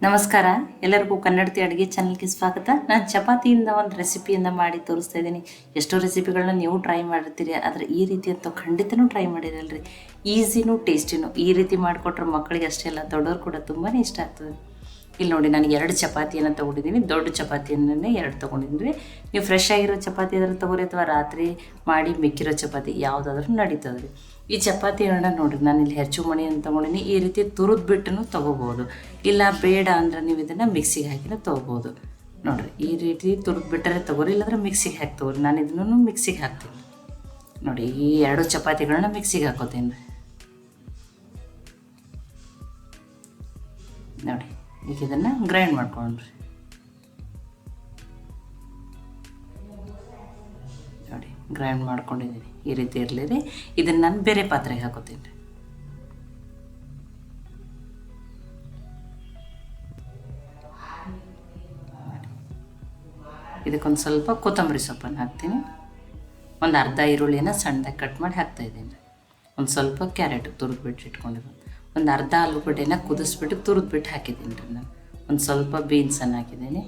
ನಮಸ್ಕಾರ, ಎಲ್ಲರಿಗೂ ಕನ್ನಡತಿ ಅಡುಗೆ ಚಾನಲ್ಗೆ ಸ್ವಾಗತ. ನಾನು ಚಪಾತಿಯಿಂದ ಒಂದು ರೆಸಿಪಿಯನ್ನು ಮಾಡಿ ತೋರಿಸ್ತಾ ಇದ್ದೀನಿ. ಎಷ್ಟೋ ರೆಸಿಪಿಗಳನ್ನ ನೀವು ಟ್ರೈ ಮಾಡಿರ್ತೀರಿ, ಆದರೆ ಈ ರೀತಿ ಅಂತೂ ಖಂಡಿತನೂ ಟ್ರೈ ಮಾಡಿರಲ್ರಿ. ಈಸಿನೂ ಟೇಸ್ಟಿನೂ. ಈ ರೀತಿ ಮಾಡಿಕೊಟ್ರೆ ಮಕ್ಕಳಿಗೆ ಅಷ್ಟೇ ಅಲ್ಲ, ದೊಡ್ಡವ್ರು ಕೂಡ ತುಂಬಾ ಇಷ್ಟ ಆಗ್ತದೆ. ಇಲ್ಲಿ ನೋಡಿ, ನಾನು 2 ಚಪಾತಿಯನ್ನು ತೊಗೊಂಡಿದ್ದೀನಿ. ದೊಡ್ಡ ಚಪಾತಿಯನ್ನೇ 2 ತೊಗೊಂಡಿದ್ದೀನಿ. ನೀವು ಫ್ರೆಶ್ ಆಗಿರೋ ಚಪಾತಿ ಆದ್ರೆ ತೊಗೊರಿ, ಅಥವಾ ರಾತ್ರಿ ಮಾಡಿ ಮಿಕ್ಕಿರೋ ಚಪಾತಿ ಯಾವುದಾದ್ರೂ ನಡೀತದೆ ರೀ. ಈ ಚಪಾತಿಗಳನ್ನ ನೋಡಿರಿ, ನಾನು ಇಲ್ಲಿ ಹೆಚ್ಚು ಮಣಿಯನ್ನು ತೊಗೊಂಡಿನಿ. ಈ ರೀತಿ ತುರಿದು ಬಿಟ್ಟು ತೊಗೋಬೋದು, ಇಲ್ಲ ಬೇಡ ಅಂದ್ರೆ ನೀವು ಇದನ್ನು ಮಿಕ್ಸಿಗೆ ಹಾಕಿನೂ ತೊಗೋಬೋದು. ನೋಡಿರಿ, ಈ ರೀತಿ ತುರಿದು ಬಿಟ್ಟರೆ ತೊಗೋರಿ, ಇಲ್ಲಾಂದ್ರೆ ಮಿಕ್ಸಿಗೆ ಹಾಕಿ ತೊಗೋರಿ. ನಾನು ಇದನ್ನು ಮಿಕ್ಸಿಗೆ ಹಾಕ್ತೀನಿ. ನೋಡಿ, ಈ 2 ಚಪಾತಿಗಳನ್ನ ಮಿಕ್ಸಿಗೆ ಹಾಕೋತೀನಿ ರೀ. ನೋಡಿ, ಈಗ ಇದನ್ನು ಗ್ರೈಂಡ್ ಮಾಡ್ಕೊಂಡ್ರಿ. ನೋಡಿ, ಗ್ರೈಂಡ್ ಮಾಡ್ಕೊಂಡಿದ್ದೀನಿ. ಈ ರೀತಿ ಇರಲಿ ರೀ. ಇದನ್ನು ನಾನು ಬೇರೆ ಪಾತ್ರೆಗೆ ಹಾಕೋತೀನಿ ರೀ. ಇದಕ್ಕೊಂದು ಸ್ವಲ್ಪ ಕೊತ್ತಂಬರಿ ಸೊಪ್ಪನ್ನು ಹಾಕ್ತೀನಿ. ಒಂದು ಅರ್ಧ ಈರುಳ್ಳಿನ ಸಣ್ಣದಾಗಿ ಕಟ್ ಮಾಡಿ ಹಾಕ್ತಾಯಿದ್ದೀನಿ ರೀ. ಒಂದು ಸ್ವಲ್ಪ ಕ್ಯಾರೆಟ್ ತುರಿದ್ಬಿಟ್ಟು ಇಟ್ಕೊಂಡಿರೋದು. ಒಂದು ಅರ್ಧ ಆಲೂಗಡ್ಡೆನ ಕುದಿಸ್ಬಿಟ್ಟು ತುರಿದ್ಬಿಟ್ಟು ಹಾಕಿದ್ದೀನಿ ರೀ. ನಾನು ಒಂದು ಸ್ವಲ್ಪ ಬೀನ್ಸನ್ನು ಹಾಕಿದ್ದೀನಿ.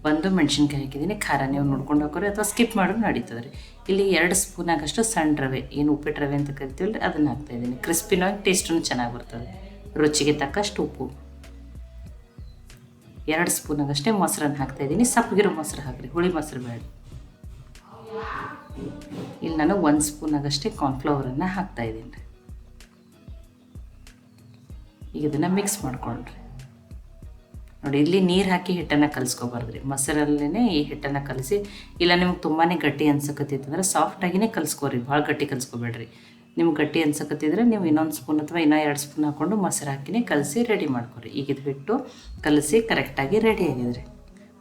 ಒಂದು ಮೆಣಸಿನ್ಕಾಯಿ ಹಾಕಿದ್ದೀನಿ. ಖಾರ ನೀವು ನೋಡ್ಕೊಂಡು ಹಾಕೋರಿ, ಅಥವಾ ಸ್ಕಿಪ್ ಮಾಡೋದು ನಡೀತದೆ ರೀ. ಇಲ್ಲಿ 2 ಸ್ಪೂನ್ ಆಗಷ್ಟು ಸಣ್ಣ ರವೆ, ಏನು ಉಪ್ಪಿಟ್ಟು ರವೆ ಅಂತ ಕರಿತೀವಲ್ಲ ರೀ, ಅದನ್ನು ಹಾಕ್ತಾಯಿದ್ದೀನಿ. ಕ್ರಿಸ್ಪಿನಾಗಿ ಟೇಸ್ಟೂ ಚೆನ್ನಾಗಿ ಬರ್ತದೆ. ರುಚಿಗೆ ತಕ್ಕಷ್ಟು ಉಪ್ಪು. 2 ಸ್ಪೂನ್ ಆಗಷ್ಟೇ ಮೊಸರನ್ನು ಹಾಕ್ತಾಯಿದ್ದೀನಿ. ಸಪ್ಪಗಿರೋ ಮೊಸರು ಹಾಕಿರಿ, ಹುಳಿ ಮೊಸರು ಬೇಡ. ಇಲ್ಲಿ ನಾನು 1 ಸ್ಪೂನ್ ಆಗಷ್ಟೇ ಕಾರ್ನ್ಫ್ಲವರನ್ನು ಹಾಕ್ತಾಯಿದ್ದೀನಿ ರೀ. ಈಗ ಇದನ್ನು ಮಿಕ್ಸ್ ಮಾಡ್ಕೊಂಡ್ರಿ. ನೋಡಿ, ಇಲ್ಲಿ ನೀರು ಹಾಕಿ ಹಿಟ್ಟನ್ನು ಕಲಿಸ್ಕೊಬಾರ್ದು ರೀ. ಮೊಸರಲ್ಲೇ ಈ ಹಿಟ್ಟನ್ನು ಕಲಿಸಿ. ಇಲ್ಲ ನಿಮ್ಗೆ ತುಂಬಾ ಗಟ್ಟಿ ಅನ್ಸಕತ್ತಿತ್ತಂದ್ರೆ ಸಾಫ್ಟಾಗಿಯೇ ಕಲಿಸ್ಕೋರಿ, ಭಾಳ ಗಟ್ಟಿ ಕಲಿಸ್ಕೊಬೇಡ್ರಿ. ನಿಮ್ಗೆ ಗಟ್ಟಿ ಅನ್ಸಕತ್ತಿದ್ರೆ ನೀವು ಇನ್ನೊಂದು ಸ್ಪೂನ್ ಅಥವಾ ಇನ್ನೂ 2 ಸ್ಪೂನ್ ಹಾಕ್ಕೊಂಡು ಮೊಸರು ಹಾಕಿನೇ ಕಲಸಿ ರೆಡಿ ಮಾಡ್ಕೊರಿ. ಈಗ ಇದು ಹಿಟ್ಟು ಕಲಸಿ ಕರೆಕ್ಟಾಗಿ ರೆಡಿ ಆಗಿದ್ರಿ.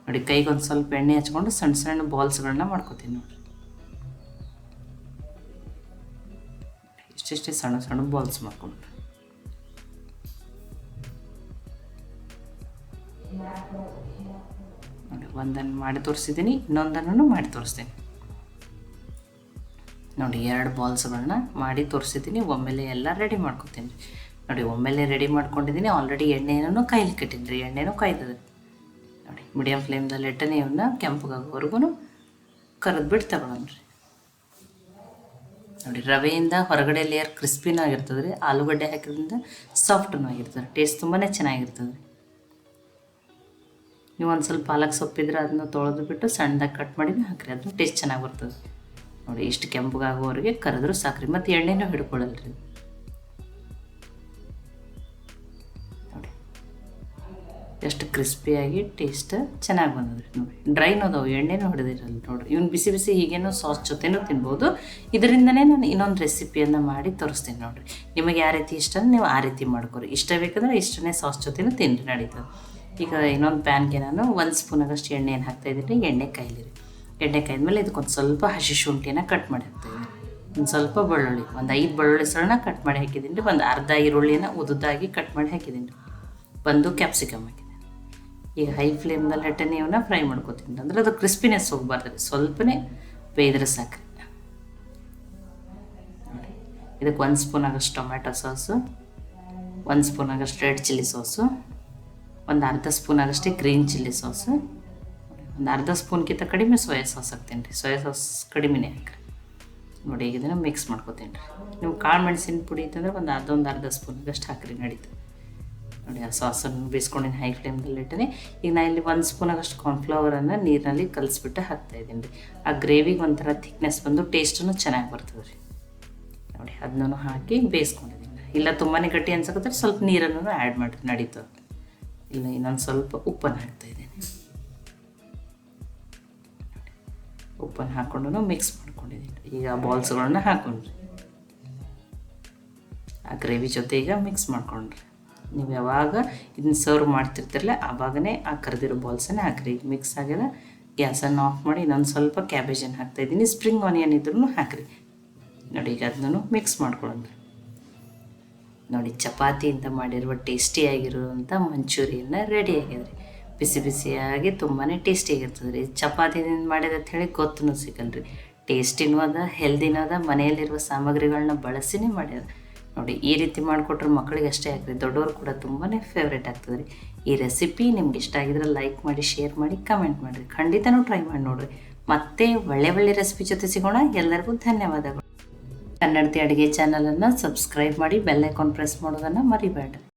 ನೋಡಿ, ಕೈಗೊಂದು ಸ್ವಲ್ಪ ಎಣ್ಣೆ ಹಚ್ಕೊಂಡು ಸಣ್ಣ ಸಣ್ಣ ಬಾಲ್ಸ್ಗಳನ್ನ ಮಾಡ್ಕೊತೀನಿ. ನೋಡಿರಿ, ಇಷ್ಟಿಷ್ಟೇ ಸಣ್ಣ ಸಣ್ಣ ಬಾಲ್ಸ್ ಮಾಡ್ಕೊಂಡು. ನೋಡಿ, ಒಂದನ್ನು ಮಾಡಿ ತೋರಿಸಿದ್ದೀನಿ, ಇನ್ನೊಂದನ್ನು ಮಾಡಿ ತೋರಿಸ್ತೀನಿ. ನೋಡಿ, 2 ಬಾಲ್ಸ್ಗಳನ್ನ ಮಾಡಿ ತೋರಿಸಿದ್ದೀನಿ. ಒಮ್ಮೆಲೆ ಎಲ್ಲ ರೆಡಿ ಮಾಡ್ಕೊತೀನಿ. ನೋಡಿ, ಒಮ್ಮೆಲೆ ರೆಡಿ ಮಾಡ್ಕೊಂಡಿದ್ದೀನಿ. ಆಲ್ರೆಡಿ ಎಣ್ಣೆನೂ ಕಾಯ್ಲಿಕ್ಕೆ ಇಟ್ಟಿನಿ ರೀ. ಎಣ್ಣೆನೂ ಕಾಯ್ತದೆ. ನೋಡಿ, ಮೀಡಿಯಮ್ ಫ್ಲೇಮ್ದಲ್ಲಿ ಇಟ್ಟನೆ ಇವನ್ನ ಕೆಂಪಗಾಗೋವರೆಗೂ ಕರೆದ್ಬಿಟ್ಟು ತಗೊಳನ್ರಿ. ನೋಡಿ, ರವೆಯಿಂದ ಹೊರಗಡೆ ಲೇಯರ್ ಕ್ರಿಸ್ಪಿನೂ ಆಗಿರ್ತದೆ ರೀ. ಆಲೂಗಡ್ಡೆ ಹಾಕಿದ್ರಿಂದ ಸಾಫ್ಟೂ ಆಗಿರ್ತದೆ. ಟೇಸ್ಟ್ ತುಂಬಾ ಚೆನ್ನಾಗಿರ್ತದೆ. ನೀವು ಒಂದು ಸ್ವಲ್ಪ ಪಾಲಕ್ ಸೊಪ್ಪಿದ್ರೆ ಅದನ್ನ ತೊಳೆದು ಬಿಟ್ಟು ಸಣ್ಣದಾಗಿ ಕಟ್ ಮಾಡಿ ಹಾಕಿರಿ, ಅದನ್ನು ಟೇಸ್ಟ್ ಚೆನ್ನಾಗಿ ಬರ್ತದೆ. ನೋಡಿ, ಇಷ್ಟು ಕೆಂಪಗಾಗುವವರೆಗೆ ಕರೆದ್ರೂ ಸಾಕ್ರಿ, ಮತ್ತು ಎಣ್ಣೆನೂ ಹಿಡ್ಕೊಳ್ಳಲ್ರಿ. ನೋಡಿ, ಎಷ್ಟು ಕ್ರಿಸ್ಪಿಯಾಗಿ ಟೇಸ್ಟ್ ಚೆನ್ನಾಗಿ ಬಂದದ್ರಿ. ನೋಡಿ, ಡ್ರೈನೂ ಅದಾವೆ, ಎಣ್ಣೆನೂ ಹೊಡೆದಿರಲ್ಲ. ನೋಡಿರಿ, ಇವ್ನು ಬಿಸಿ ಬಿಸಿ ಹೀಗೇನೋ ಸಾಸ್ ಜೊತೆನೂ ತಿನ್ಬೋದು. ಇದರಿಂದನೇ ನಾನು ಇನ್ನೊಂದು ರೆಸಿಪಿಯನ್ನು ಮಾಡಿ ತೋರಿಸ್ತೀನಿ. ನೋಡಿರಿ, ನಿಮಗೆ ಯಾವ ರೀತಿ ಇಷ್ಟ ನೀವು ಆ ರೀತಿ ಮಾಡ್ಕೊರಿ. ಇಷ್ಟ ಬೇಕಂದ್ರೆ ಇಷ್ಟನೇ ಸಾಸ್ ಜೊತೆನೂ ತಿನ್ನಿರಿ, ನಡೀತದೆ. ಈಗ ಇನ್ನೊಂದು ಪ್ಯಾನ್ಗೆ ನಾನು 1 ಸ್ಪೂನ್ ಆಗಷ್ಟು ಎಣ್ಣೆಯನ್ನು ಹಾಕ್ತಾಯಿದ್ದೀನಿ. ಎಣ್ಣೆ ಕಾಯ್ಲಿರಿ. ಎಣ್ಣೆ ಕಾಯ್ದ್ಮೇಲೆ ಇದಕ್ಕೊಂದು ಸ್ವಲ್ಪ ಹಸಿ ಶುಂಠಿಯನ್ನು ಕಟ್ ಮಾಡಿ ಹಾಕ್ತಾಯಿದ್ದೀನಿ. ಒಂದು ಸ್ವಲ್ಪ ಬೆಳ್ಳುಳ್ಳಿ, ಒಂದು 5 ಬೆಳ್ಳುಳ್ಳಿ ಸಣ್ಣ ಕಟ್ ಮಾಡಿ ಹಾಕಿದ್ದೀನಿ ರೀ. ಒಂದು ಅರ್ಧ ಈರುಳ್ಳಿನ ಉದುದಾಗಿ ಕಟ್ ಮಾಡಿ ಹಾಕಿದ್ದೀನಿ ರೀ. ಒಂದು ಕ್ಯಾಪ್ಸಿಕಮ್ ಹಾಕಿದ್ದೀನಿ. ಈಗ ಹೈ ಫ್ಲೇಮ್ನಲ್ಲಿ ಇಟ್ಟನೆ ಇವನ್ನ ಫ್ರೈ ಮಾಡ್ಕೊತೀನಿ. ಅಂದರೆ ಅದು ಕ್ರಿಸ್ಪಿನೆಸ್ ಹೋಗಬಾರ್ದು ರೀ, ಸ್ವಲ್ಪನೇ ಬೇಯ್ದ್ರೆ ಸಾಕ್ರಿ. ನೋಡಿ, ಇದಕ್ಕೆ 1 ಸ್ಪೂನ್ ಆಗಷ್ಟು ಟೊಮ್ಯಾಟೊ ಸಾಸು, 1 ಸ್ಪೂನ್ ಆಗಷ್ಟು ರೆಡ್ ಚಿಲ್ಲಿ ಸಾಸು, ಒಂದು ಅರ್ಧ ಸ್ಪೂನ್ ಆಗಷ್ಟೇ ಗ್ರೀನ್ ಚಿಲ್ಲಿ ಸಾಸು, ಒಂದು ಅರ್ಧ ಸ್ಪೂನ್ಗಿಂತ ಕಡಿಮೆ ಸೋಯಾ ಸಾಸ್ ಹಾಕ್ತೀನಿ ರೀ. ಸೋಯಾ ಸಾಸ್ ಕಡಿಮೆನೇ ಹಾಕ್ರಿ. ನೋಡಿ, ಈಗ ಇದನ್ನು ಮಿಕ್ಸ್ ಮಾಡ್ಕೊತೀನಿ ರೀ. ನೀವು ಕಾಳು ಮೆಣಸಿನ ಪುಡಿ ಇತ್ತಂದ್ರೆ ಒಂದು ಅರ್ಧ ಸ್ಪೂನ್ ಆಗಷ್ಟು ಹಾಕಿರಿ, ನಡೀತದೆ. ನೋಡಿ, ಆ ಸಾಸನ್ನು ಬೇಯಿಸ್ಕೊಂಡಿನಿ ಹೈ ಫ್ಲೇಮ್ದಲ್ಲಿ ಇಟ್ಟನೆ. ಈಗ ನಾನು ಇಲ್ಲಿ 1 ಸ್ಪೂನ್ ಆಗಷ್ಟು ಕಾರ್ನ್ಫ್ಲವರನ್ನು ನೀರಿನಲ್ಲಿ ಕಲಿಸ್ಬಿಟ್ಟು ಹಾಕ್ತಾಯಿದ್ದೀನಿ ರೀ. ಆ ಗ್ರೇವಿಗೆ ಒಂಥರ ಥಿಕ್ನೆಸ್ ಬಂದು ಟೇಸ್ಟೂ ಚೆನ್ನಾಗಿ ಬರ್ತದೆ ರೀ. ನೋಡಿ, ಅದನ್ನೂ ಹಾಕಿ ಬೇಯಿಸ್ಕೊಂಡಿದ್ದೀನಿ. ಇಲ್ಲ ತುಂಬಾ ಗಟ್ಟಿ ಅನ್ಸಕತ್ತಾರೆ ಸ್ವಲ್ಪ ನೀರನ್ನು ಆ್ಯಡ್ ಮಾಡಿ ನಡೀತದೆ. ಇಲ್ಲ, ಇನ್ನೊಂದು ಸ್ವಲ್ಪ ಉಪ್ಪನ್ನು ಹಾಕ್ತಾಯಿದ್ದೀನಿ. ಉಪ್ಪನ್ನು ಹಾಕ್ಕೊಂಡು ಮಿಕ್ಸ್ ಮಾಡ್ಕೊಂಡಿದ್ದೀನಿ. ಈಗ ಬಾಲ್ಸ್ಗಳನ್ನ ಹಾಕೊಂಡ್ರಿ. ಆ ಗ್ರೇವಿ ಜೊತೆ ಈಗ ಮಿಕ್ಸ್ ಮಾಡ್ಕೊಂಡ್ರಿ. ನೀವು ಯಾವಾಗ ಇದನ್ನ ಸರ್ವ್ ಮಾಡ್ತಿರ್ತಿರಲ್ಲ ಆವಾಗನೇ ಆ ಕರೆದಿರೋ ಬಾಲ್ಸನ್ನೇ ಹಾಕಿರಿ. ಈಗ ಮಿಕ್ಸ್ ಆಗ್ಯದ, ಗ್ಯಾಸನ್ನು ಆಫ್ ಮಾಡಿ ಇನ್ನೊಂದು ಸ್ವಲ್ಪ ಕ್ಯಾಬೇಜನ್ನು ಹಾಕ್ತಾಯಿದ್ದೀನಿ. ಸ್ಪ್ರಿಂಗ್ ಆನಿಯನ್ ಇದ್ರೂ ಹಾಕಿರಿ. ನೋಡಿ, ಈಗ ಅದನ್ನು ಮಿಕ್ಸ್ ಮಾಡ್ಕೊಳ್ಳೋಣ್ರಿ. ನೋಡಿ, ಚಪಾತಿಯಿಂದ ಮಾಡಿರುವ ಟೇಸ್ಟಿಯಾಗಿರುವಂಥ ಮಂಚೂರಿಯನ್ನ ರೆಡಿ ಆಗಿದ್ರಿ. ಬಿಸಿ ಬಿಸಿಯಾಗಿ ತುಂಬಾ ಟೇಸ್ಟಿಯಾಗಿರ್ತದೆ ರೀ. ಚಪಾತಿದಿಂದ ಮಾಡಿದೆ ಅಂತ ಹೇಳಿ ಗೊತ್ತೂ ಸಿಗಲ್ಲ ರೀ. ಟೇಸ್ಟಿನೂ ಅದ, ಹೆಲ್ದಿನೂ ಅದ. ಮನೆಯಲ್ಲಿರುವ ಸಾಮಗ್ರಿಗಳನ್ನ ಬಳಸಿನೇ ಮಾಡ್ಯಾರ. ನೋಡಿ ಈ ರೀತಿ ಮಾಡಿಕೊಟ್ರೆ ಮಕ್ಕಳಿಗೆ ಅಷ್ಟೇ ಆಗ್ತದೆ, ದೊಡ್ಡವರು ಕೂಡ ತುಂಬಾ ಫೇವ್ರೇಟ್ ಆಗ್ತದೆ ರೀ. ಈ ರೆಸಿಪಿ ನಿಮ್ಗೆ ಇಷ್ಟ ಆಗಿದ್ರೆ ಲೈಕ್ ಮಾಡಿ, ಶೇರ್ ಮಾಡಿ, ಕಮೆಂಟ್ ಮಾಡಿರಿ. ಖಂಡಿತನೂ ಟ್ರೈ ಮಾಡಿ ನೋಡಿರಿ. ಮತ್ತೆ ಒಳ್ಳೆ ರೆಸಿಪಿ ಜೊತೆ ಸಿಗೋಣ. ಎಲ್ಲರಿಗೂ ಧನ್ಯವಾದಗಳು. ಕನ್ನಡತಿ ಅಡುಗೆ ಚಾನಲನ್ನು ಸಬ್ಸ್ಕ್ರೈಬ್ ಮಾಡಿ, ಬೆಲ್ ಐಕಾನ್ ಪ್ರೆಸ್ ಮಾಡೋದನ್ನು ಮರಿಬೇಡ್ರಿ.